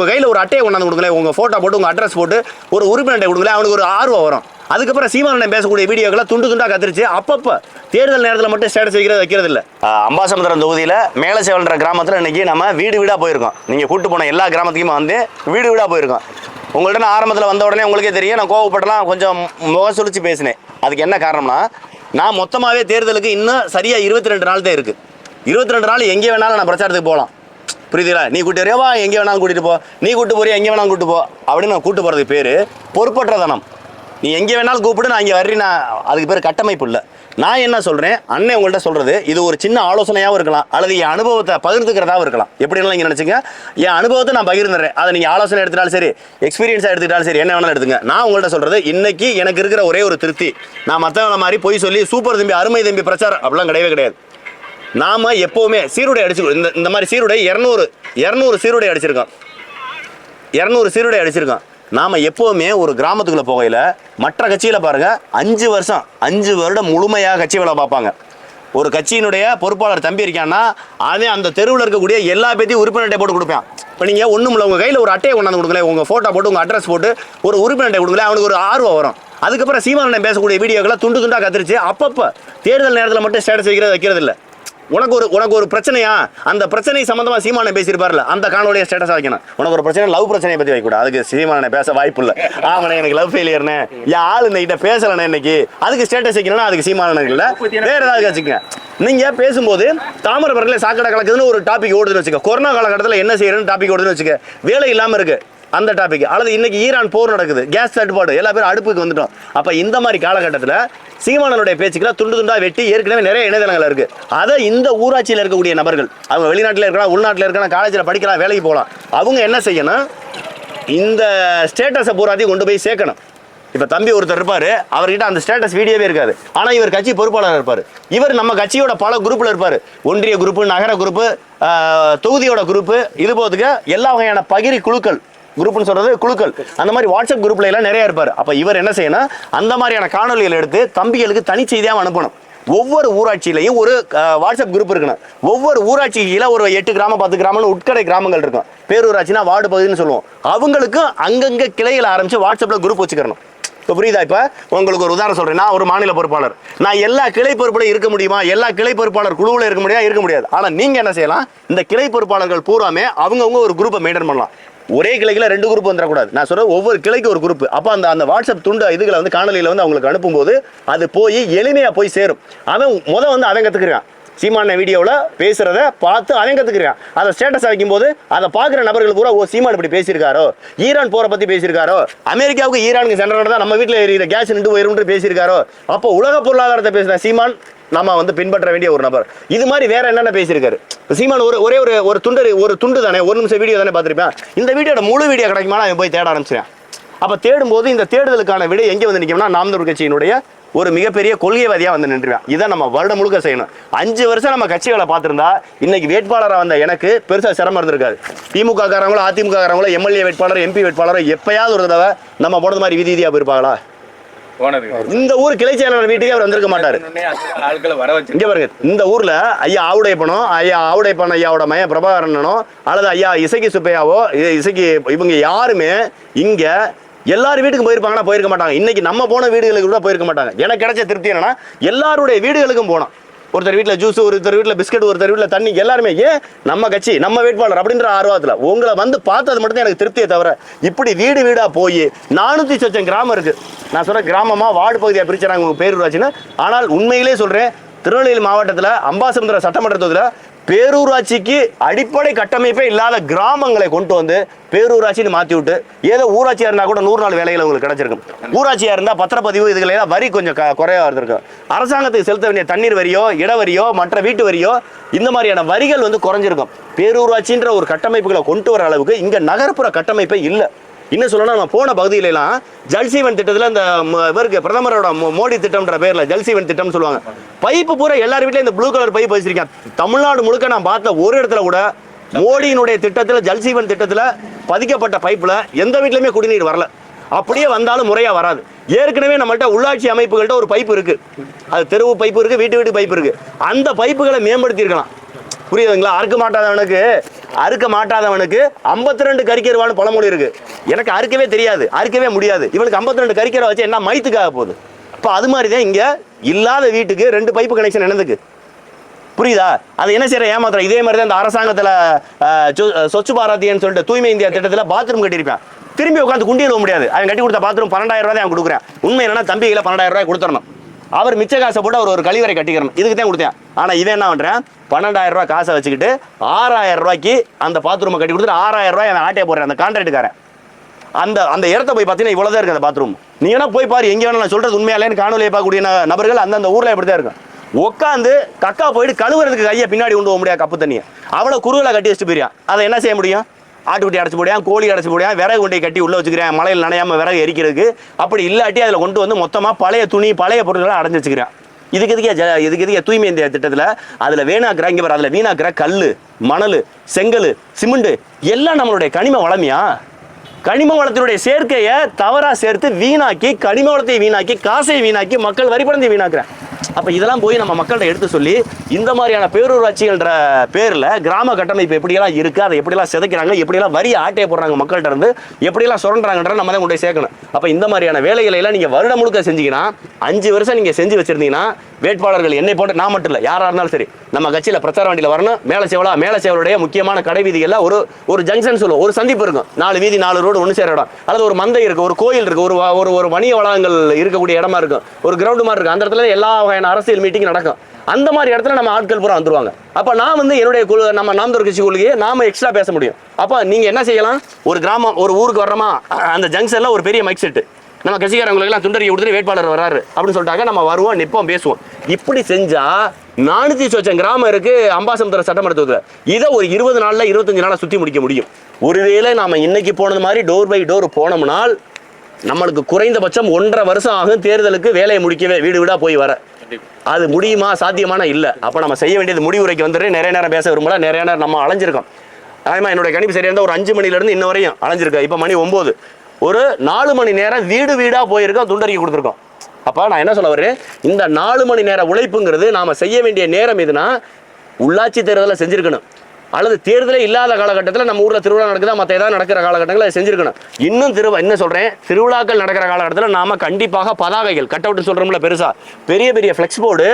உங்கள் கையில் ஒரு அட்டையை கொண்டாந்து கொடுங்களேன், உங்கள் ஃபோட்டோ போட்டு உங்கள் அட்ரஸ் போட்டு ஒரு உறுப்பினர் அட்டை கொடுங்களேன், அவனுக்கு ஒரு ஆர்வம் வரும். அதுக்கப்புறம் சீமானன் பேசக்கூடிய வீடியோக்களை துண்டு துண்டாக கத்திரிச்சு அப்பப்போ தேர்தல் நேரத்தில் மட்டும் ஸ்டேட்டஸ் வைக்கிறது இல்லை. அம்பாசமுத்திரம் தொகுதியில் மேலசேவல்ன்ற கிராமத்தில் இன்றைக்கி நம்ம வீடு வீடாக போயிருக்கோம். நீங்கள் கூட்டு போன எல்லா கிராமத்துக்குமே வந்து வீடு வீடாக போயிருக்கோம். உங்கள்கிட்ட நான் ஆரம்பத்தில் வந்த உடனே உங்களுக்கே தெரியும், நான் கோவப்பட்டலாம், கொஞ்சம் முகசுழிச்சு பேசினேன். அதுக்கு என்ன காரணம்னா, நான் மொத்தமாகவே தேர்தலுக்கு இன்னும் சரியாக 22 நாள் தான் இருக்குது. 22 நாள் எங்கே வேணாலும் நான் பிரச்சாரத்துக்கு போகலாம். புரியுதுங்களா? நீ கூட்டு வரையவா, எங்கே வேணாலும் கூட்டிகிட்டு போ, நீ கூட்டு போறியா, எங்கே வேணாலும் கூட்டு போ அப்படின்னு நான் கூட்டு போகிறதுக்கு பேர் பொறுப்பற்றதனம். நீ எங்கே வேணாலும் கூப்பிட்டு, நான் இங்கே வர்றேன், நான் அதுக்கு பேர் கட்டமைப்பு இல்லை. நான் என்ன சொல்கிறேன், அண்ணன் உங்கள்கிட்ட சொல்கிறது இது ஒரு சின்ன ஆலோசனையாகவும் இருக்கலாம், அல்லது என் அனுபவத்தை பகிர்ந்துக்கிறதாகவும் இருக்கலாம். எப்படினாலும் நீங்கள் நினச்சிங்க, என் அனுபவத்தை நான் பகிர்ந்துடுறேன், அதை நீங்கள் ஆலோசனை எடுத்துட்டாலும் சரி, எக்ஸ்பீரியன்ஸாக எடுத்துக்கிட்டாலும் சரி, என்ன வேணாலும் எடுத்துங்க. நான் உங்கள்கிட்ட சொல்கிறது, இன்றைக்கி எனக்கு இருக்கிற ஒரே ஒரு திருப்தி, நான் மற்றவங்கள மாதிரி போய் சொல்லி சூப்பர் தம்பி, அருமை தம்பி பிரச்சாரம் அப்படிலாம் கிடையவே கிடையாது. நாம் எப்போவுமே சீருடை அடிச்சுக்கோ, இந்த மாதிரி சீருடை 200 சீருடை அடிச்சிருக்கோம், 200 சீருடை அடிச்சிருக்கோம். நாம் எப்போவுமே ஒரு கிராமத்துக்குள்ளே போகையில் மற்ற கட்சியில் பாருங்கள் 5 வருடம் முழுமையாக கட்சி வேலை பார்ப்பாங்க. ஒரு கட்சியினுடைய பொறுப்பாளர் தம்பி இருக்கான்னா அதே அந்த தெருவில் இருக்கக்கூடிய எல்லா பேத்தையும் உறுப்பினர் அட்டை போட்டு கொடுப்பேன். இப்போ நீங்கள் ஒன்றும் இல்லை, உங்கள் கையில் ஒரு அட்டையை கொண்டாந்து கொடுங்களேன், உங்கள் ஃபோட்டோ போட்டு உங்கள் அட்ரஸ் போட்டு ஒரு உறுப்பினர் அட்டை கொடுங்களேன், அவனுக்கு ஒரு ஆர்வம் வரும். அதுக்கப்புறம் சீமானன் பேசக்கூடிய வீடியோக்களை துண்டு துண்டாக கத்திரிச்சு அப்பப்போ தேர்தல் நேரத்தில் மட்டும் ஸ்டேட்டஸ் வைக்கிறது இல்லை. உனக்கு ஒரு பிரச்சனையா, அந்த பிரச்சனை சம்பந்தமாக சீமானன் பேசியிருப்பார்ல, அந்த காணொலியை ஸ்டேட்டஸ் வைக்கணும். உனக்கு ஒரு பிரச்சனை, லவ் பிரச்சனையை பற்றி வைக்கூடாது, அதுக்கு சீமானனை பேச வாய்ப்பு இல்லை. ஆமாண்ணே எனக்கு லவ் ஃபெயிலியர்னே, என் ஆள் இன்னைக்கிட்ட பேசலண்ணே இன்னைக்கு, அதுக்கு ஸ்டேட்டஸ் வைக்கணும்னா அதுக்கு சீமானனுக்கு இல்லை, வேறு ஏதாவது வச்சுக்கங்க. நீங்கள் பேசும்போது தாமிரபரணியில் சாக்கடை கலக்குதுன்னு ஒரு டாபிக் ஓடுதுன்னு வச்சுக்க, கொரோனா காலகட்டத்தில் என்ன செய்யறதுன்னு டாபிக் ஓடுதுன்னு வச்சுக்க, வேலை இல்லாமல் இருக்குது அந்த டாபிக், அல்லது இன்னைக்கு ஈரான் போர் நடக்குது, கேஸ் தட்டுப்பாடு, எல்லா பேரும் அடுப்புக்கு வந்துட்டோம். அப்போ இந்த மாதிரி காலகட்டத்தில் சீமானனுடைய பேச்சுக்களை துண்டு துண்டாக வெட்டி ஏற்கனவே நிறைய இணையதளங்கள் இருக்குது. அதை இந்த ஊராட்சியில் இருக்கக்கூடிய நபர்கள், அவங்க வெளிநாட்டில் இருக்கலாம், உள்நாட்டில் இருக்கலாம், காலேஜில் படிக்கலாம், வேலைக்கு போகலாம், அவங்க என்ன செய்யணும், இந்த ஸ்டேட்டஸை பூராத்தையும் கொண்டு போய் சேர்க்கணும். இப்போ தம்பி ஒருத்தர் இருப்பார், அவர்கிட்ட அந்த ஸ்டேட்டஸ் வீடியோவே இருக்காது, ஆனால் இவர் கட்சி பொறுப்பாளர் இருப்பார். இவர் நம்ம கட்சியோட பல குரூப்பில் இருப்பார், ஒன்றிய குரூப்பு, நகர குரூப்பு, தொகுதியோட குரூப்பு, இது போதுக்கு எல்லா வகையான பகிரி குழுக்கள், குரூப்னு சொல்கிறது குழுக்கள், அந்த மாதிரி வாட்ஸ்அப் குரூப்ல எல்லாம் நிறைய இருப்பார். அப்போ இவர் என்ன செய்யணும், அந்த மாதிரியான காணொலிகள் எடுத்து தம்பிகளுக்கு தனிச்செய்தியாக அனுப்பணும். ஒவ்வொரு ஊராட்சியிலையும் ஒரு வாட்ஸ்அப் குரூப் இருக்கணும். ஒவ்வொரு ஊராட்சியில் ஒரு 8 கிராமம் 10 கிராமம்னு உட்கடை கிராமங்கள் இருக்கும். பேரூராட்சினா வார்டு பகுதின்னு சொல்லுவோம். அவங்களுக்கும் அங்கங்கே கிளைகளை ஆரம்பித்து வாட்ஸ்அப்பில் குரூப் வச்சுக்கிறணும். இப்போ புரியுதா? இப்போ உங்களுக்கு ஒரு உதாரணம் சொல்கிறேன், நான் ஒரு மாநில பொறுப்பாளர், நான் எல்லா கிளை பொறுப்பில் இருக்க முடியுமா, எல்லா கிளை பொறுப்பாளர் குழுவில் இருக்க முடியாது. ஆனால் நீங்கள் என்ன செய்யலாம், இந்த கிளை பொறுப்பாளர்கள் பூராமே அவங்கவுங்க ஒரு குரூப்பை மெயின்டைன் பண்ணலாம். ஒரே கிளைக்கில் 2 குரூப் வந்துடக்கூடாது. நான் சொல்கிறேன், ஒவ்வொரு கிளைக்கு ஒரு குரூப். அப்போ அந்த வாட்ஸ்அப் துண்டு இதுகளை வந்து காணொலியில் வந்து அவங்களுக்கு அனுப்பும்போது அது போய் எளிமையாக போய் சேரும். அவன் கற்றுக்கிறான், சீமான வீடியோவில் பேசுகிறத பார்த்து அவன் கற்றுக்கிறான். அதை ஸ்டேட்டஸ் வைக்கும்போது அதை பார்க்குற நபர்கள் பூரா, ஓ சீமான் இப்படி பேசியிருக்காரோ, ஈரான் போரை பற்றி பேசியிருக்காரோ, அமெரிக்காவுக்கு ஈரானுக்கு சென்டர் தான் நம்ம வீட்டில் எரியிற கேஸ் நின்று போயிரும் பேசியிருக்காரோ, அப்போ உலக பொருளாதாரத்தை பேசுகிற சீமான் நம்ம வந்து பின்பற்ற வேண்டிய ஒரு நபர். இது மாதிரி வேற என்னென்ன பேசியிருக்காரு சீமான்? ஒரு துண்டு தானே, 1 நிமிஷம் வீடியோ தானே பார்த்துருப்பேன். இந்த வீடியோட முழு வீடியோ கிடைக்குமா, நான் போய் தேட ஆரம்பிச்சிடேன். அப்போ தேடும்போது இந்த தேடுதலுக்கான விடை எங்கே வந்து நிற்கும்னா, நாம் தமிழர் கட்சியினுடைய ஒரு மிகப்பெரிய கொள்கைவாதியாக வந்து நின்றுவேன். இதை நம்ம வருடம் முழுக்க செய்யணும். 5 வருஷம் நம்ம கட்சிகளை பார்த்துருந்தா இன்னைக்கு வேட்பாளராக வந்த எனக்கு பெருசாக சிரமம் இருந்திருக்காது. திமுக காரங்களோ அதிமுக காரங்களோ எம்எல்ஏ வேட்பாளர் எம்பி வேட்பாளரோ எப்பயாவது ஒரு தடவை நம்ம போனது மாதிரி வீதியாக போயிருப்பாங்களா? இந்த ஊர் கிளை செயலாளர் வீட்டுக்கே அவர் வந்திருக்க மாட்டாரு. இங்க பாருங்க, இந்த ஊர்ல ஐயா ஆவுடைப்பனோ, ஐயாவோட மையம் பிரபாகரனோ, அல்லது ஐயா இசைக்கு சுப்பையாவோ, இசைக்கு இவங்க யாருமே இங்க எல்லாரும் வீட்டுக்கும் போயிருப்பாங்கன்னா போயிருக்க மாட்டாங்க. இன்னைக்கு நம்ம போன வீடுகளுக்கு கூட போயிருக்க மாட்டாங்க. எனக்கு கிடைச்ச திருப்தி என்னன்னா, எல்லாருடைய வீடுகளுக்கும் போனோம். ஒருத்தர் வீட்டில் ஜூஸ், ஒருத்தர் வீட்டில் பிஸ்கட், ஒருத்தர் வீட்டில் தண்ணி, எல்லாருமே ஏன் நம்ம கட்சி நம்ம வேட்பாளர் அப்படின்ற ஆர்வத்தில் உங்களை வந்து பார்த்தது மட்டும் தான் எனக்கு திருப்தியை தவிர, இப்படி வீடு வீடாக போய் 400 சொச்சம் கிராமம் இருக்குது. நான் சொல்கிறேன், கிராமமாக வார்டு பகுதியாக பிரிச்சுறாங்க உங்கள் பேரூராட்சின்னு. ஆனால் உண்மையிலே சொல்கிறேன், திருநெல்வேலி மாவட்டத்தில் அம்பாசமுத்திரம் சட்டமன்ற தொகுதியில் பேரூராட்சிக்கு அடிப்படை கட்டமைப்பே இல்லாத கிராமங்களை கொண்டு வந்து பேரூராட்சின்னு மாற்றி விட்டு, ஏதோ ஊராட்சியாக இருந்தால் கூட 100 நாள் வேலைகள் உங்களுக்கு கிடைச்சிருக்கும். ஊராட்சியாக இருந்தால் பத்திரப்பதிவு இதுகளெல்லாம் வரி கொஞ்சம் குறைவாக இருந்திருக்கும். அரசாங்கத்துக்கு செலுத்த வேண்டிய தண்ணீர் வரியோ, இட வரியோ, மற்ற வீட்டு வரியோ, இந்த மாதிரியான வரிகள் வந்து குறைஞ்சிருக்கும். பேரூராட்சின்ற ஒரு கட்டமைப்புகளை கொண்டு வர அளவுக்கு இங்கே நகர்ப்புற கட்டமைப்பே இல்லை. இன்னும் சொல்லணும், நம்ம போன பகுதியிலலாம் ஜல்சீவன் திட்டத்தில் இந்த இவருக்கு பிரதமரோட மோடி திட்டம்ன்ற பேரில் ஜல்சீவன் திட்டம்னு சொல்லுவாங்க. பைப்பு பூரா எல்லார் வீட்டிலும் இந்த ப்ளூ கலர் பைப் வச்சிருக்கேன். தமிழ்நாடு முழுக்க நான் பார்த்த ஒரு இடத்துல கூட மோடியினுடைய திட்டத்தில், ஜல்சீவன் திட்டத்தில் பதிக்கப்பட்ட பைப்பில் எந்த வீட்லையுமே குடிநீர் வரல. அப்படியே வந்தாலும் முறையாக வராது. ஏற்கனவே நம்மள்ட்ட உள்ளாட்சி அமைப்புகள்கிட்ட ஒரு பைப்பு இருக்குது, அது தெருவு பைப்பு இருக்குது, வீட்டு பைப்பு இருக்குது. அந்த பைப்புகளை மேம்படுத்தி இருக்கலாம். புரியுதுங்களா? அறுக்க மாட்டாதவனுக்கு அறுக்க மாட்டாதவனுக்கு 52 கறிக்கருவான்னு பழமொழி இருக்கு. எனக்கு அறுக்கவே தெரியாது, அறுக்கவே முடியாது. இவனுக்கு 52 கறிக்கரை வச்சு என்ன மயித்துக்காக போகுது? இப்போ அது மாதிரி தான் இங்கே இல்லாத வீட்டுக்கு 2 பைப்பு கனெக்ஷன் என்னதுக்கு? புரியுதா? அது என்ன செய்யற ஏமாத்திரம். இதே மாதிரி தான் இந்த அரசாங்கத்தில் சொச்சு பாரதியன்னு சொல்லிட்டு தூய்மை இந்தியா திட்டத்தில் பாத்ரூம் கட்டியிருப்பேன். திரும்பி உட்காந்து குண்டியில் போக முடியாது. அவன் கட்டி கொடுத்த பாத்ரூம் 12,000 ரூபா தான் அவன் கொடுக்குறேன். உண்மை என்னன்னா தம்பிகளை 12,000 ரூபாய் கொடுத்துடணும். அவர் மிச்ச காசை போட்டு அவர் ஒரு கழிவறை கட்டிக்கிறணும். இதுக்கு தான் கொடுத்தேன். ஆனால் இவன் என்ன பண்ணுறேன், 12,000 ரூபாய் காசை வச்சுக்கிட்டு 6,000 ரூபாய்க்கு அந்த பாத்ரூமை கட்டி கொடுத்துட்டு 6,000 ரூபாய் அவன் ஆட்டையை போடுறேன் அந்த கான்ட்ராக்டுக்காரன். அந்த இடத்த போய் பார்த்தீங்கன்னா இவ்வளோதான் இருக்குது அந்த பாத்ரூம். நீ வேணா போய் பாரு, எங்கே வேணா நான் சொல்கிறது உண்மையாலேன்னு காணொலியை பார்க்கக்கூடிய நபர்கள் அந்தந்த ஊரில் இப்படி தான் இருக்கும். உட்காந்து கக்கா போயிட்டு கழுவுறதுக்கு கையை பின்னாடி கொண்டு போக முடியாது கப்பு தண்ணியை. அவ்வளோ குறுவில் கட்டி வச்சுட்டு போயிடான். அதை என்ன செய்ய முடியும்? ஆட்டுக்குட்டி அடைச்சி போடியான், கோழி அடைச்சி போடியான், விறகு கொண்டை கட்டி உள்ளே வச்சுக்கிறேன் மழையில் நனையாமல் விறகு எரிக்கிறதுக்கு. அப்படி இல்லாட்டி அதில் கொண்டு வந்து மொத்தமாக பழைய துணி பழைய பொருட்களை அடைஞ்சி வச்சுக்கிறேன். இதுக்கு தூய்மை இந்தியா திட்டத்தில் அதில் வீணாக்குற இங்கே வர அதில் வீணாக்குற கல், மணல், செங்கல், சிமெண்ட் எல்லாம் நம்மளுடைய கனிம வளமையா? கனிம வளத்தினுடைய சேர்க்கையை தவறாக சேர்த்து வீணாக்கி, கனிம வளத்தை வீணாக்கி, காசை வீணாக்கி, மக்கள் வரிபடத்தை வீணாக்குறேன். அப்போ இதெல்லாம் போய் நம்ம மக்கள்கிட்ட எடுத்து சொல்லி இந்த மாதிரியான பேரூராட்சிகள்ன்ற பேரில் கிராம கட்டமைப்பு எப்படியெல்லாம் இருக்குது, அதை எப்படியெல்லாம் சிதைக்கிறாங்க, எப்படியெல்லாம் வரி ஆட்டையை போடுறாங்க மக்கள்கிட்ட இருந்து, எப்படியெல்லாம் சுரண்டுறாங்கன்ற நம்ம தான் கொண்டு போய் சேர்க்கணும். அப்போ இந்த மாதிரியான வேலைகளை எல்லாம் நீங்கள் வருடம் முழுக்க செஞ்சீங்கன்னா 5 வருஷம் நீங்கள் செஞ்சு வச்சிருந்தீங்கன்னா வேட்பாளர்கள் என்னை போட்டு நான் மட்டும் இல்லை யாராக இருந்தாலும் சரி நம்ம கட்சியில் பிரச்சார வண்டியில் வரணும். மேலச்சேவலுடைய முக்கியமான கடை வீதிகளில் ஒரு ஜங்ஷன் சொல்லுவோம், ஒரு சந்திப்பு இருக்கும். 4 வீதி 4 ரோடு ஒன்று சேர இடம், அல்லது ஒரு மந்தை இருக்குது, ஒரு கோயில் இருக்குது, ஒரு வணிக வளங்கள் இருக்கக்கூடிய இடமா இருக்கும், ஒரு கிரவுண்டு மாதிரி இருக்கும். அந்த இடத்துல எல்லா வகையான அரசியல் மீட்டிங் நடக்கும். அந்த மாதிரி இடத்துல நம்ம ஆட்கள் பூரா வந்துருவாங்க. அப்போ நான் வந்து என்னுடைய குழு நம்ம நாம் தமிழர் கட்சி குழுக்கையே நாம எக்ஸ்ட்ரா பேச முடியும். அப்போ நீங்கள் என்ன செய்யலாம், ஒரு கிராமம் ஒரு ஊருக்கு வர்றோமா, அந்த ஜங்ஷனில் ஒரு பெரிய மைக் செட்டு நம்ம கட்சிக்காரங்களுக்கெல்லாம் துண்டறிக்கை கொடுத்துட்டு வேட்பாளர் வராரு அப்படின்னு சொல்லிட்டாங்க, நம்ம வருவோம், நிற்போம், பேசுவோம். இப்படி செஞ்சா 400 சொச்சம் கிராமம் இருக்கு அம்பாசமுத்திரம் சட்டமன்றத்தில். இதை ஒரு 20 நாளில் 25 நாளில் சுற்றி முடிக்க முடியும். ஒருவேளை நாம இன்னைக்கு போனது மாதிரி டோர் பை டோர் போனோம்னால் நம்மளுக்கு குறைந்தபட்சம் 1.5 வருஷம் ஆகும் தேர்தலுக்கு வேலையை முடிக்கவே, வீடு வீடாக போய் வர. அது முடியுமா, சாத்தியமான இல்லை. அப்போ நம்ம செய்ய வேண்டியது முடிவுரைக்கு வந்துட்டு நிறைய நேரம் பேச விரும்பல, நிறைய நேரம் நம்ம அலைஞ்சிருக்கோம். அதேமாதிரி என்னுடைய கணிப்பு சரியாக இருந்தால் ஒரு 5 மணிலேருந்து இன்ன வரையும் அலைஞ்சிருக்கேன். இப்போ மணி 9, ஒரு 4 மணி நேரம் வீடு வீடாக போயிருக்கோம், துண்டறிக்கை கொடுத்துருக்கோம். அப்போ நான் என்ன சொல்ல வரேன், இந்த 4 மணி நேர உழைப்புங்கிறது நாம் செய்ய வேண்டிய நேரம் எதுனா உள்ளாட்சி தேர்தலில் செஞ்சுருக்கணும், அல்லது தேர்தலே இல்லாத காலகட்டத்தில் நம்ம ஊரில் திருவிழா நடக்குதா மற்ற ஏதாவது நடக்கிற காலகட்டங்களில் அதை செஞ்சுருக்கணும். என்ன சொல்கிறேன், திருவிழாக்கள் நடக்கிற காலகட்டத்தில் நாம் கண்டிப்பாக பதாகைகள் கட் அவுட்னு சொல்கிறோம்ல, பெரிய பெரிய ஃப்ளெக்ஸ் போர்டு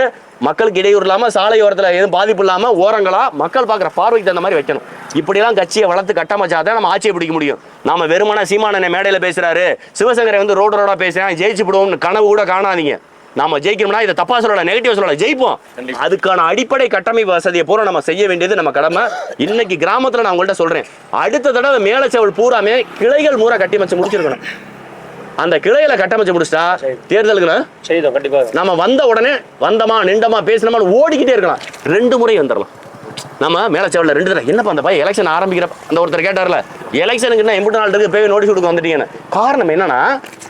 மக்களுக்கு இடையூறு இல்லாமல், சாலையோரத்தில் எதுவும் பாதிப்பு இல்லாமல், ஓரங்களாக மக்கள் பார்க்குற பார்வைக்கு தகுந்த மாதிரி வைக்கணும். இப்படிலாம் கட்சியை வளர்த்து கட்டமைச்சாதான் நம்ம ஆட்சியை பிடிக்க முடியும். நாம வெறுமனா சீமானனை மேடையில் பேசுறாரு, சிவசங்கரை வந்து ரோடோட பேசுறேன், ஜெயிச்சு விடுவோம்னு கனவு கூட காணாதீங்க. நாம ஜெயிக்கணும்னா இதை தப்பா சொல்லல, நெகட்டிவ் சொல்லல, ஜெயிப்போம். அதுக்கான அடிப்படை கட்டமைப்பு வசதியை பூரா நம்ம செய்ய வேண்டியது நம்ம கடமை. இன்னைக்கு கிராமத்தில் நான் உங்கள்கிட்ட சொல்றேன், அடுத்த தடவை மேலச்செவல் பூராமே கிளைகள் மூரா கட்டிமச்சு முடிச்சிருக்கணும். அந்த கிளையில கட்டமைச்சு முடிச்சிட்டா தேர்தலுக்கு நம்ம வந்த உடனே வந்தமா நின்றமா பேசினமா ஓடிக்கிட்டே இருக்கலாம். 2 முறை வந்துடலாம். நம்ம மேலச்சேவலில் 2 தடவை என்னப்பா அந்த பையன் எலெக்ஷன் ஆரம்பிக்கிற அந்த ஒருத்தர் கேட்டார்ல, எலெக்ஷனுக்கு என்ன 80 நாள் இருக்கு, போய் நோட்டீஸ் கொடுக்க வந்துட்டீங்கன்னு. காரணம் என்னன்னா,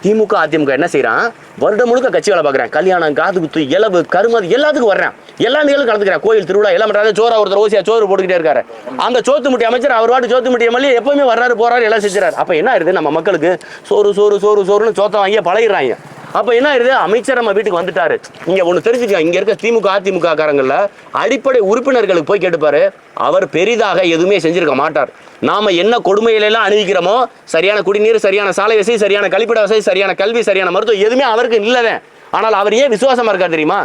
திமுக அதிமுக என்ன செய்யறான், வருடம் முழுக்க கட்சி வேலை பார்க்குறேன், கல்யாணம், காது குத்து, இலவு, கருமதி எல்லாத்துக்கும் வர்றேன், எல்லா நிகழ்வும் கலந்துக்கிறேன், கோயில் திருவிழா எல்லாம் பண்றாரு. சோறா ஒருத்தர் ஓசியா சோறு போட்டுக்கிட்டே இருக்காரு. அந்த சோத்து முட்டி அமைச்சர் அவர் வாட்டு சோத்து முட்டி எம்எல்ஏ எப்பவுமே வர்றாரு போறாரு எல்லாம் செஞ்சுறாரு. அப்ப என்ன ஆயிருது, நம்ம மக்களுக்கு சோறு சோறு சோறு சோறுன்னு சோத்தை வாங்கிய பழகிடுறாங்க. அப்ப என்ன ஆயிருது, அமைச்சர் நம்ம வீட்டுக்கு வந்துட்டாரு. இங்க ஒண்ணு தெரிஞ்சுக்க, இங்க இருக்க திமுக அதிமுக காரங்கள்ல அடிப்படை உறுப்பினர்களுக்கு போய் கேட்டுப்பாரு, அவர் பெரிதாக எதுவுமே செஞ்சிருக்க மாட்டார். நாம என்ன கொடுமையில எல்லாம் அணிவிக்கிறோமோ, சரியான குடிநீர், சரியான சாலை வசதி, சரியான கழிப்பிட வசதி, சரியான கல்வி, சரியான மருத்துவம் எதுவுமே அவருக்கு இல்லதான். ஆனால் அவர் ஏன் விசுவாசமா இருக்கார் தெரியுமா,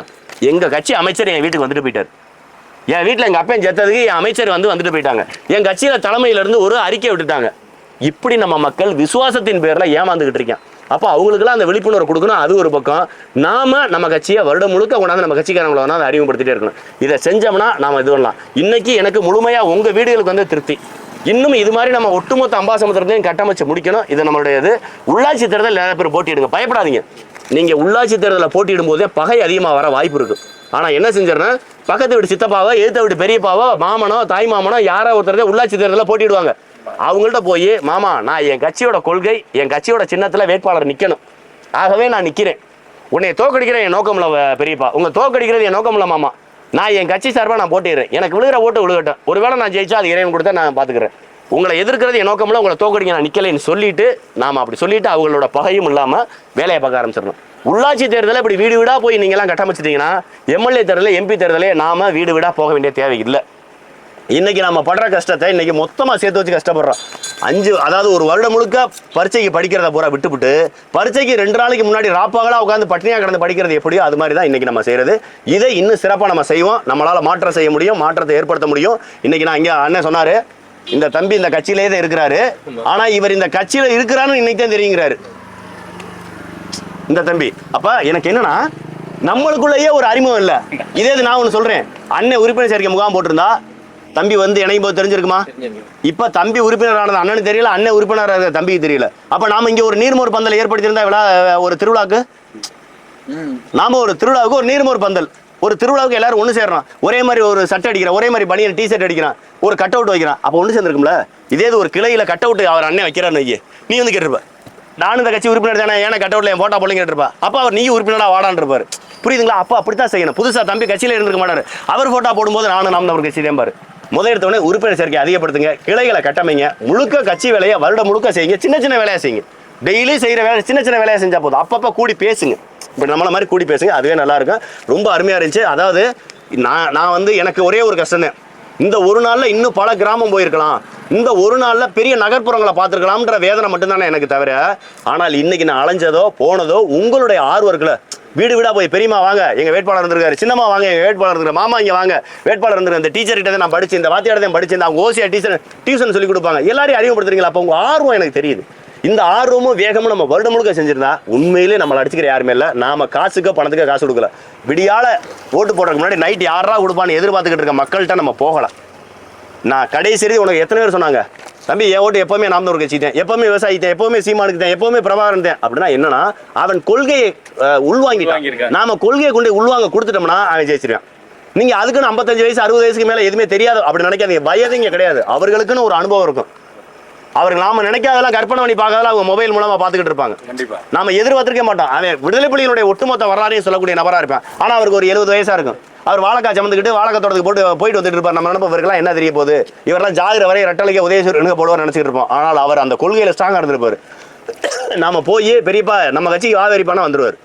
எங்க கட்சி அமைச்சர் என் வீட்டுக்கு வந்துட்டு போயிட்டார், என் வீட்டுல எங்க அப்பன் செத்ததுக்கு என் அமைச்சர் வந்துட்டு போயிட்டாங்க, என் கட்சியில தலைமையில இருந்து ஒரு அறிக்கை விட்டுட்டாங்க. இப்படி நம்ம மக்கள் விசுவாசத்தின் பேர்ல ஏமாந்துகிட்டு இருக்கேன். அப்போ அவங்களுக்குலாம் அந்த விழிப்புணர்வு கொடுக்கணும். அது ஒரு பக்கம். நம்ம கட்சியை வருடம் முழுக்க கொண்டாந்து நம்ம கட்சிக்காரங்களை வந்து அதை அறிமுகப்படுத்திட்டே இருக்கணும். இதை செஞ்சோம்னா நாம இது பண்ணலாம். இன்னைக்கு எனக்கு முழுமையா உங்க வீடுகளுக்கு வந்து திருப்தி. இன்னும் இது மாதிரி நம்ம ஒட்டுமொத்த அம்பாசமுத்திரத்தையும் கட்டமைச்சு முடிக்கணும். இது நம்மளுடைய உள்ளாட்சி தேர்தல் நிறைய பேர் போட்டியிடுங்க, பயப்படாதீங்க. நீங்க உள்ளாட்சி தேர்தலில் போட்டியிடும் போதே பகை அதிகமாக வர வாய்ப்பு இருக்கு. ஆனா என்ன செஞ்சிடறேன், பக்கத்து வீட்டு சித்தப்பாவோ எதிர்த்த வீட்டு பெரியப்பாவோ மாமனோ தாய் மாமனோ யாரோ ஒருத்தர் உள்ளாட்சி தேர்தலில் போட்டிடுவாங்க. அவங்கள்ட்ட போய், மாமா நான் என் கட்சியோட கொள்கை, என் கட்சியோட சின்னத்தில் வேட்பாளர் நிற்கணும், ஆகவே நான் நிற்கிறேன், உன்னை தோக்கடிக்கிறேன் என் நோக்கம் இல்லை பெரியப்பா, உங்க தோக்கடிக்கிறது என் நோக்கம் இல்லை மாமா, நான் என் கட்சி சார்பாக நான் போட்டிடுறேன், எனக்கு விழுகிற ஓட்டு விழுகட்டும், ஒருவேளை நான் ஜெயிச்சா அது இறைவன் கொடுத்தா நான் பார்த்துக்கிறேன், உங்களை எதிர்க்கிறது என் நோக்கம் இல்லை, உங்களை தோக்கடிக்க நான் நிற்கலைன்னு சொல்லிட்டு நாம் அப்படி சொல்லிட்டு அவங்களோட பகையும் இல்லாமல் வேலையை பார்க்க ஆரம்பிச்சிடணும். உள்ளாட்சி தேர்தலில் இப்படி வீடு வீடாக போய் நீங்கள்லாம் கட்டமைச்சிட்டிங்கன்னா எம்எல்ஏ தேர்தலில் எம்பி தேர்தலே நாம் வீடு வீடாக போக வேண்டிய தேவை இல்லை. இன்னைக்கு நம்ம படுற கஷ்டத்தை இன்னைக்கு மொத்தமாக சேர்த்து வச்சு கஷ்டப்படுறோம். அதாவது ஒரு வருடம் முழுக்க பரீட்சைக்கு படிக்கிறத பூரா விட்டுவிட்டு பரீட்சைக்கு 2 நாளைக்கு முன்னாடி ராப்பாகலாம் உட்காந்து பட்டினியாக கிடந்து படிக்கிறது எப்படியோ அது மாதிரி தான் இன்னைக்கு நம்ம செய்யறது. இதை இன்னும் சிறப்பாக நம்ம செய்வோம். நம்மளால மாற்றம் செய்ய முடியும், மாற்றத்தை ஏற்படுத்த முடியும். இன்னைக்கு நான் இங்கே அண்ணன் சொன்னாரு, இந்த தம்பி இந்த கட்சியிலே தான் இருக்கிறாரு, ஆனா இவர் இந்த கட்சியில இருக்கிறான்னு இன்னைக்கு தான் தெரியுங்கிறாரு இந்த தம்பி. அப்ப எனக்கு என்னன்னா நம்மளுக்குள்ளேயே ஒரு அறிமுகம் இல்லை. இதே நான் ஒன்று சொல்றேன், அண்ணன் உறுப்பினர் சேர்க்கை முகாம் போட்டிருந்தா தம்பி வந்து எனக்கு போது தெரிஞ்சிருக்குமா? இப்ப தம்பி உறுப்பினர் ஆனது அண்ணனுக்கு தெரியல, அண்ணன் உறுப்பினர் தம்பிக்கு தெரியல. அப்ப நாம இங்க ஒரு நீர்மோர் பந்தல் ஏற்படுத்தியிருந்தா ஒரு திருவிழாக்கு, நாம ஒரு திருவிழாவுக்கு ஒரு நீர்மோர் பந்தல், ஒரு திருவிழாவுக்கு எல்லாரும் ஒன்று சேர்றோம், ஒரே மாதிரி ஒரு சட்டை அடிக்கிறோம், ஒரே மாதிரி பனியன் டிஷர்ட் அடிக்கிறான், ஒரு கட் அவுட் வைக்கிறான், அப்போ ஒன்று சேர்ந்துருக்கும்ல. இதே ஒரு கிளையில கட் அவுட் அவர் அண்ணன் வைக்கிறான்னு வைக்க, நீ வந்து கேட்டிருப்ப நானும் இந்த கட்சி உறுப்பினர் தானே, ஏன்னா கட் அவுட்ல என் போட்டா போலிங்க கேட்டிருப்பா. அப்போ அவர் நீ உறுப்பினரா வாடான்னு இருப்பாரு. புரியுதுங்களா? அப்போ அப்படித்தான் செய்யணும். புதுசா தம்பி கட்சியில இருந்திருக்க மாட்டாரு, அவர் போட்டா போடும்போது நானும் நாம் ஒரு கட்சி தான் பாரு. முதல் எடுத்தோடனே உறுப்பினர் சேர்க்கை அதிகப்படுத்துங்க, கிளைகளை கட்டமைங்க, முழுக்க கட்சி வேலையை வருடம் முழுக்க செய்யுங்க, சின்ன சின்ன வேலையா செய்யுங்க. டெய்லி செய்யற வேலை சின்ன சின்ன வேலையா செஞ்சா போதும். அப்பப்போ கூடி பேசுங்க, இப்போ நம்மள மாதிரி கூடி பேசுங்க, அதுவே நல்லா இருக்கும். ரொம்ப அருமையா இருந்துச்சு. அதாவது நான் வந்து எனக்கு ஒரே ஒரு கஷ்டம் தான், இந்த ஒரு நாள்ல இன்னும் பல கிராமம் போயிருக்கலாம், இந்த ஒரு நாள்ல பெரிய நகர்ப்புறங்களை பார்த்துருக்கலாம்ன்ற வேதனை மட்டும்தானே எனக்கு தவிர, ஆனால் இன்னைக்கு நான் அலைஞ்சதோ போனதோ உங்களுடைய ஆர்வர்களை வீடு வீடா போய் பெரியமா வாங்க எங்க வேட்பாளர் இருந்திருக்காரு, சின்னம்மா வாங்க எங்க வேட்பாளர் இருந்திருக்காரு, மாமா இங்க வாங்க வேட்பாளர் இருந்திருக்காரு, இந்த டீச்சர் கிட்ட நான் படிச்சு, இந்த வாத்தியார் தான் படிச்சு, அவங்க ஓசியா டியூஷன் சொல்லி கொடுப்பாங்க, எல்லாரையும் அறிமுகப்படுத்துறீங்களா? அப்போ உங்க ஆர்வம் எனக்கு தெரியுது. இந்த ஆர்வமும் வேகமும் நம்ம வருடம் முழுக்க செஞ்சிருந்தா உண்மையிலே நம்மளை அடிச்சுக்கிற யாருமே இல்லை. நாம காசுக்கோ பணத்துக்கோ காசு கொடுக்கல, விடியால ஓட்டு போடுறதுக்கு முன்னாடி நைட் யாரா கொடுப்பான்னு எதிர்பார்த்துக்கிட்டு இருக்க மக்கள்கிட்ட நம்ம போகலாம். நான் கடைசி உனக்கு எத்தனை பேர் சொன்னாங்க, தம்பி என் ஓட்டு எப்பவுமே நாம் தான் ஒரு கட்சித்தேன், எப்பவுமே விவசாயித்தேன், எப்பவுமே சீமானுக்கு தான், எப்பவுமே பிரபாகரன் தான். அப்படின்னா என்னன்னா அவன் கொள்கையை உள்வாங்கிட்டான். நாம கொள்கையை கொண்டு உள்வாங்க கொடுத்துட்டோம்னா அவன் ஜெயிச்சிருவான். நீங்க அதுக்குன்னு 55 வயசு 60 வயசுக்கு மேல எதுவுமே தெரியாது அப்படி நினைக்காதீங்க. வயது இங்க கிடையாது, அவர்களுக்குன்னு ஒரு அனுபவம் இருக்கும். அவர்கள் நாம நினைக்காதெல்லாம் கற்பனை பண்ணி பார்க்காதெல்லாம் அவங்க மொபைல் மூலமா பார்த்துக்கிட்டு இருப்பாங்க. நாம எதிர்பார்த்திருக்க மாட்டோம். அவன் விடுதலை புலிகளுடைய ஒட்டுமொத்த வரலாறையும் சொல்லக்கூடிய நபரா இருப்பான். ஆனா அவருக்கு ஒரு 70 வயசா இருக்கும். அவர் வாழைக்காய் சமந்துக்கிட்டு வாழைக்காய் தோட்டத்துக்கு போயிட்டு வந்துட்டு இருப்பார். நம்ம நினைப்ப இவருக்கெல்லாம் என்ன தெரிய போகுது, இவரெல்லாம் ஜாகிர வரை ரெட்டலைக்கு உதயசூர் போடுவார் நினைச்சிட்டு இருப்போம். ஆனால் அவர் அந்த கொள்கையில ஸ்ட்ராங்கா இருந்திருப்பாரு. நாம போய் பெரியப்பா நம்ம கட்சிக்கு ஆதரிப்பானா வந்துருவார்.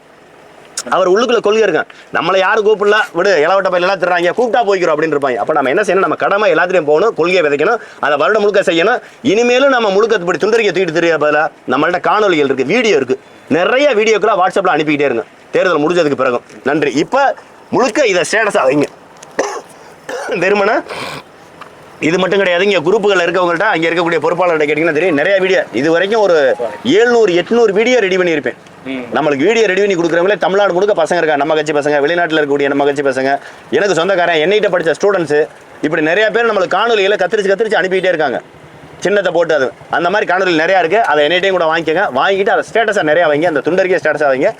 அவர் உள்ளுக்குள்ள கொள்கை இருக்கான், நம்மளை யாரும் கூப்பிடல விடு, இளவட்ட பயில எல்லாம் திட்டுறாங்க, கூப்பிட்டா போய்க்கிறோம் அப்படின்னு இருப்பாங்க. அப்ப நம்ம என்ன செய்யணும், நம்ம கடமை எல்லாத்திலையும் போகணும், கொள்கையை விதைக்கணும், அதை வருடம் முழுக்க செய்யணும். இனிமேலும் நம்ம முழுக்க இப்படி துண்டறிக்கை தூக்கிட்டு தெரிய பதில நம்மள்ட்ட காணொலிகள் இருக்கு, வீடியோ இருக்கு, நிறைய வீடியோக்கெல்லாம் வாட்ஸ்அப்ல அனுப்பிக்கிட்டே இருங்க தேர்தல் முடிஞ்சதுக்கு பிறகு. நன்றி. இப்ப முழுக்க இதை ஸ்டேட்டஸ் ஆகுங்க வெறுமன இது மட்டும் கிடையாது. இங்கே குரூப்புகள் இருக்கவங்கள்ட்ட அங்கே இருக்கக்கூடிய பொறுப்பாளர்கிட்ட கேட்டிங்கன்னா தெரியும், நிறைய வீடியோ இது வரைக்கும் ஒரு 700-800 வீடியோ ரெடி பண்ணியிருப்பேன். நம்மளுக்கு வீடியோ ரெடி பண்ணி கொடுக்குறவங்களே தமிழ்நாடு முழுக்க பசங்க இருக்காங்க, நம்ம கட்சி பசங்க, வெளிநாட்டில் இருக்கக்கூடிய நம்ம கட்சி பசங்க, எனக்கு சொந்தக்காரன், என்னைட்ட படித்த ஸ்டூடெண்ட்ஸு, இப்படி நிறைய பேர் நம்மளுக்கு காணொலிகளை கத்திரிச்சு அனுப்பிக்கிட்டே இருக்காங்க. சின்னத்தை போட்டு அது அந்த மாதிரி காணொலிகள் நிறையா இருக்குது. அதை என்னைட்டையும் கூட வாங்கிக்கோங்க, வாங்கிட்டு அதை ஸ்டேட்டஸாக நிறையா வைங்க, அந்த துண்டறிக்கை ஸ்டேட்டஸாக வைங்க.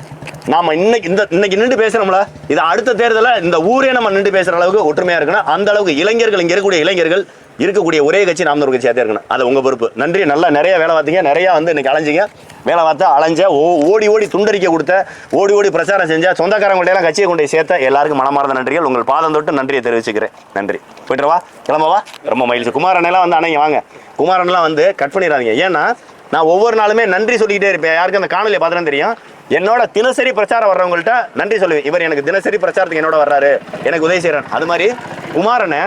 நாம இன்னைக்கு நின்று பேசுறோம்ல, இது அடுத்த தேர்தலில் இந்த ஊரே நம்ம நின்று பேசுற அளவுக்கு ஒற்றுமையா இருக்கணும். அந்த அளவுக்கு இளைஞர்கள், இங்க இருக்கக்கூடிய இளைஞர்கள் இருக்கக்கூடிய ஒரே கட்சி நாம் ஒரு கட்சியாக இருக்கணும். அது உங்க பொறுப்பு. நன்றி. நல்லா நிறைய வேலை பார்த்தீங்க, நிறைய வந்து இன்னைக்கு அலைஞ்சிங்க, வேலை பார்த்தா அலைஞ்ச, ஓடி துண்டறிக்கை கொடுத்த, ஓடி பிரச்சாரம் செஞ்ச, சொந்தக்காரங்கள்ட்ட எல்லாம் கட்சியை கொண்டு சேர்த்த எல்லாருக்கும் மனமார்ந்த நன்றிகள். உங்கள் பாதம் தொட்டு நன்றியை தெரிவிச்சுக்கிறேன். நன்றி. போய்ட்டுவா, கிளம்பவா, ரொம்ப மகிழ்ச்சி. குமாரனெல்லாம் வந்து அன்னைக்கு வாங்க, குமாரன்லாம் வந்து கட் பண்ணிடாதீங்க. ஏன்னா நான் ஒவ்வொரு நாளுமே நன்றி சொல்லிக்கிட்டே இருப்பேன். யாருக்கும் அந்த காணொலியை பார்த்தா தெரியும், என்னோட தினசரி பிரச்சாரம் வர்றவங்கள்ட்ட நன்றி சொல்லுவேன். இவர் எனக்கு தினசரி பிரச்சாரத்துக்கு என்னோட வர்றாரு, எனக்கு உதவி செய்யறாரு. அது மாதிரி குமாரனை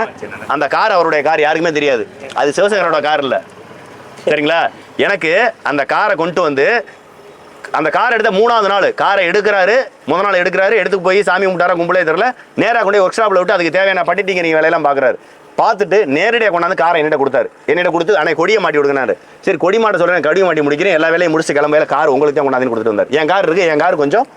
அந்த கார், அவருடைய கார் யாருக்குமே தெரியாது, அது சிவசேகரோட கார் இல்லை, சரிங்களா? எனக்கு அந்த காரை கொண்டு வந்து அந்த காரை எடுத்த 3ஆவது நாள் காரை எடுக்கிறாரு, முதல் நாள் எடுக்கிறாரு, எடுத்துக்கு போய் சாமி கும்பிட்டாரா கும்பலே தெரியல, நேராக கொண்டு ஒர்க் ஷாப்பில் விட்டு அதுக்கு தேவையான பட்டிட்டிங்க நீங்கள் வேலையெல்லாம் பார்க்குறாரு. பார்த்துட்டு நேரடியாக கொண்டாந்து காரை என்னிட்ட கொடுத்தாரு. என்னிட்ட கொடுத்து அன்னை கொடியை மாட்டி கொடுக்குறாரு. சரி கொடி மாட்ட சொல்கிறேன், கொடியை மாட்டி முடிக்கிறேன், எல்லா வேலையும் முடிச்சு கிளம்பையில கார் உங்களுக்கு தான் கொண்டாந்து கொடுத்துட்டு வந்தார். என் கார் இருக்குது, என் கார் கொஞ்சம்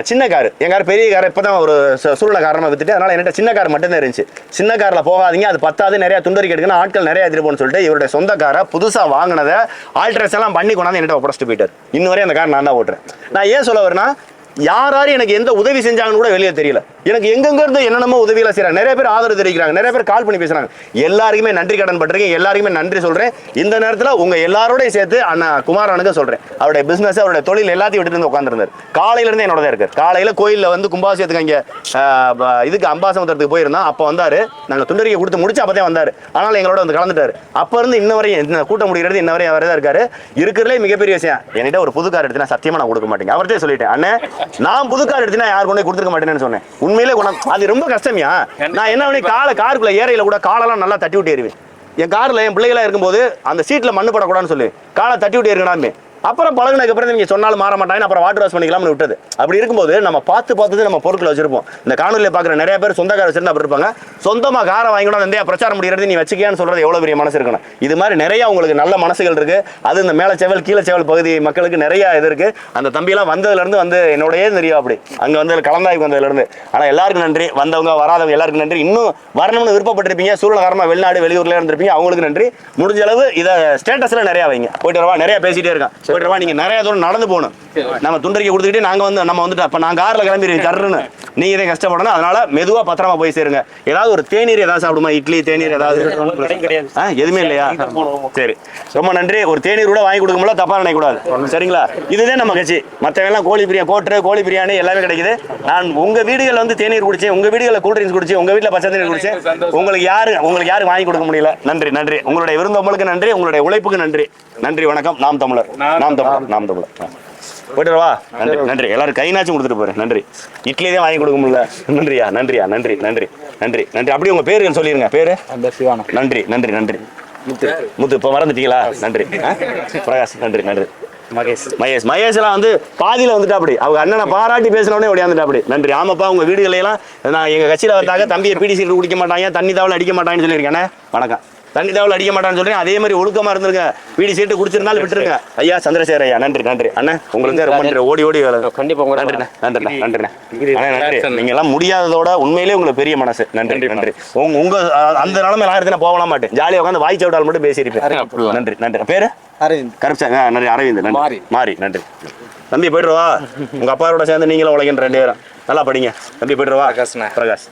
சின்ன கார், என் கார் பெரிய கார் இப்போ தான் ஒரு சூழ்நிலை காரணமாக வித்துட்டு, அதனால் என்கிட்ட சின்ன கார் மட்டும்தான் இருந்துச்சு. சின்ன காரில் போகாதீங்க, அது பத்தாது, நிறையா துண்டறிக்கை எடுக்கணும், ஆட்கள் நிறையா எதிர்ப்போன்னு சொல்லிட்டு இவருடைய சொந்த காரை புதுசாக வாங்கினதை ஆல்ட்ரேஷன் எல்லாம் பண்ணி கொண்டாந்து என்கிட்ட ஒப்படைச்சிட்டு போயிட்டார். இன்னும் வரையும் அந்த கார் நான் தான் ஓட்டுறேன். நான் ஏன் சொல்ல வரேன்னா, யாரும் எனக்கு எந்த உதவி செஞ்சாங்கன்னு கூட வெளியே தெரியல. எனக்கு எங்கெங்க இருந்து என்னென்னமோ உதவியெல்லாம் செய்யறாங்க, நிறைய பேர் ஆதரவு தெரிவிக்கிறாங்க, நிறைய பேர் கால் பண்ணி பேசுறாங்க. எல்லாருக்குமே நன்றி கடன் பட்டிருக்கேன், எல்லாருக்குமே நன்றி சொல்றேன். இந்த நேரத்தில் உங்க எல்லாரோடையும் சேர்த்து அண்ணா குமாரனுக்கு சொல்றேன், அவருடைய பிசினஸ், அவருடைய தொழில் எல்லாத்தையும் விட்டுட்டு வந்து உட்காந்துருந்தார். காலையில இருந்து என்னோட தான் இருக்காரு. காலையில கோயிலில் வந்து கும்பாபிஷேகத்துக்கு அங்கே இதுக்கு அம்பாசமுத்திரத்துக்கு போயிருந்தோம். அப்போ வந்தாரு, நாங்கள் துண்டறிக்கை கொடுத்து முடிச்சு அப்பதான் வந்தாரு. ஆனால் எங்களோட வந்து கலந்துட்டாரு. அப்ப இருந்து இன்ன வரையும் கூட்டம் முடிகிறது, இன்ன வரையும் அவரே தான் இருக்காரு. இருக்கிறதுலே மிகப்பெரிய விஷயம், என்கிட்ட ஒரு புது கார் எடுத்து நான் சத்தியமா நான் கொடுக்க மாட்டேங்க. அவர்கிட்ட சொல்லிட்டேன், அண்ணன் நான் புது கார் எடுத்தா யார் கொண்டு கொடுத்துருக்க மாட்டேன்னு சொன்னேன். உண்மையிலே அது ரொம்ப கஷ்டமியா. நான் என்ன பண்ணி காருக்குள்ள ஏறையில கூட காலெல்லாம் நல்லா தட்டி விட்டு ஏறுவேன். என் கார்ல என் பிள்ளைகளா இருக்கும்போது அந்த சீட்ல மண்ணு படக்கூடாதுன்னு சொல்லி காலை தட்டி விட்டு ஏறுங்கடாமே. அப்புறம் பழகுனதுக்கு அப்புறம் நீங்க சொன்னாலும் மாற மாட்டாங்க. அப்புறம் வாட்டர் வாஷ் பண்ணிக்கலாம்னு விட்டது. அப்படி இருக்கும்போது நம்ம பார்த்து நம்ம பொருட்களை வச்சிருப்போம். இந்த காணொலியில பாக்குற நிறைய பேர் சொந்த கார் வச்சிருந்தா அப்படி இருப்பாங்க. சொந்தமா காரை வாங்கி கூட நிறைய பிரச்சாரம் முடிகிறது நீ வச்சுக்கியான்னு சொல்றது எவ்வளவு பெரிய மனசு இருக்கணும். இது மாதிரி நிறைய உங்களுக்கு நல்ல மனசுகள் இருக்கு. அது இந்த மேல செவல் கீழே செவல் பகுதி மக்களுக்கு நிறைய இது இருக்கு. அந்த தம்பியெல்லாம் வந்ததுல இருந்து வந்து என்னோடய தெரியும் அப்படி அங்க வந்து கலந்தாய்க்கு வந்ததுல இருந்து. ஆனா எல்லாருக்கும் நன்றி, வந்தவங்க வராதவங்க எல்லாருக்கும் நன்றி. இன்னும் வரணும்னு விருப்பப்பட்டிருப்பீங்க, சூழல் காரணமா வெளிநாடு வெளியூர்ல இருந்திருப்பீங்க, அவங்களுக்கு நன்றி. முடிஞ்ச அளவு இதை ஸ்டேட்டஸ்ல நிறைய வைங்க. போயிட்டு வரவா, நிறைய பேசிட்டே இருக்கான். போயிட்டு வரவா, நீங்க நிறைய நடந்து போகணும். நம்ம துண்டறிக்கை கொடுத்துக்கிட்டே நம்ம வந்துட்டு அப்ப நான் கார்ல கிளம்பிடுவேன் தர்றேன்னு நீங்க இதே கஷ்டப்படணும். அதனால மெதுவா பத்திரமா போய் சேருங்க. ஏதாவது ஒரு தேநீர் ஏதாவது சாப்பிடுமா? இட்லி தேநீர் ஏதாவது எதுவுமே இல்லையா? சரி, ரொம்ப நன்றி. ஒரு தேநீர் கூட வாங்கி கொடுக்க முடியல, தப்பா நினைக்க கூடாது. சரிங்களா? இதுதான் நம்ம கட்சி. மற்றவெல்லாம் கோழி பிரியாணி கோட்டை கோழி பிரியாணி எல்லாமே கிடைக்குது. நான் உங்க வீடுகளில் வந்து தேநீர் குடிச்சேன், உங்க வீடுகளில் கூல் ட்ரிங்க்ஸ் குடிச்சேன், உங்க வீட்டில் பச்சை தண்ணீர் குடிச்சேன். உங்களுக்கு யாரு வாங்கி கொடுக்க முடியல. நன்றி நன்றி. உங்களுடைய விருந்தோம்பலுக்கு நன்றி, உங்களுடைய உழைப்புக்கு நன்றி. நன்றி, வணக்கம். நாம் தமிழர். போயிட்டுவா. நன்றி நன்றி. எல்லாரும் கைனாச்சும் கொடுத்துட்டு போறேன். நன்றி. இட்லி தான் வாங்கி கொடுக்க முடியல. நன்றியா, நன்றியா, நன்றி நன்றி நன்றி நன்றி. அப்படி உங்க பேர்கள் சொல்லிருங்க. பேரு நன்றி நன்றி நன்றி. முத்து இப்ப மறந்துட்டீங்களா? நன்றி. பிரகாஷ் நன்றி நன்றி. மகேஷ் எல்லாம் வந்து பாதியில வந்துட்டா அப்படி அவங்க அண்ணனை பாராட்டி பேசினோடனே ஓடியாந்துட்டா அப்படி. நன்றி. ஆமாப்பா, உங்க வீடுகளெல்லாம் நான் எங்க கட்சியில வந்தாங்க தம்பியை பிடி சீட்டு குடிக்க மாட்டாங்க, தண்ணி தாவல் அடிக்க மாட்டாங்கன்னு சொல்லியிருக்கேன். வணக்கம். தண்ணி தாவல் அடிக்க மாட்டான்னு சொல்றேன். அதே மாதிரி ஒழுக்கமா இருந்திருங்க. வீடு சீட்டு குடிச்சிருந்தாலும் விட்டுருங்க. ஐயா சந்திரசேகர் ஐயா நன்றி நன்றி. அண்ணன் உங்களுக்கு ரொம்ப நன்றி. ஓடி கண்டிப்பா நன்றிண்ணே நன்றிண்ணே நன்றிண்ணே நன்றி. நீங்க எல்லாம் முடியாததோட உண்மையிலேயே உங்களுக்கு பெரிய மனசு. நன்றி நன்றி. உங்க அந்த நிலைமை நான் போகலாம் மாட்டேன். ஜாலியாக உட்காந்து வாய் சவுடால் மட்டும் பேசியிருப்பேன். நன்றி நன்றி. பேரு அரவிந்த். கருப்சா நன்றி. அரவிந்த் நன்றி. மாறி நன்றி. தம்பி போயிடுவா. உங்க அப்பாவோட சேர்ந்து நீங்களும் உழைக்கின்ற 2 பேரும் நல்லா படிங்க. தம்பி போயிடுவா. பிரகாஷ்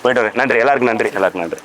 போயிட்டு வரேன். நன்றி. எல்லாருக்கும் நன்றி.